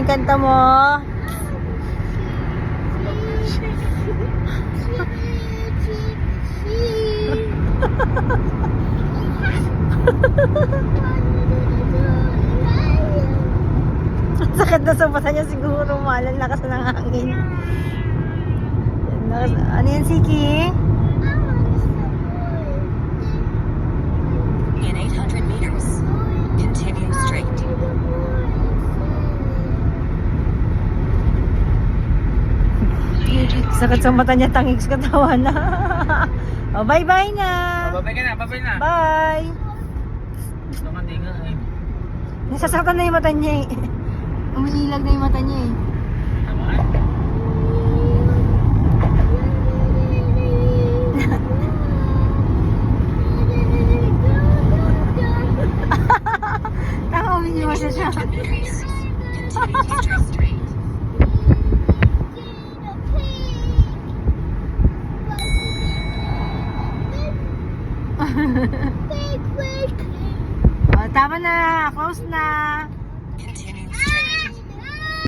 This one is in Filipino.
kanta mo? Sakit na sa mata niya siguro, malang lakas ng hangin. Ano yan, Siki? In 800 meters, continue straight. Sakit sa mata niya, tangik sa katawan na. Oh, bye-bye na. Babay ka na, babay na. Bye. Naman di nga eh. Nasasaktan na yung mata niya eh. Umiilag na yung mata niya eh. Naman. Taka, umiiwas na siya. 100 meters, continue to stay straight. Oh, tama na. Close na. Continue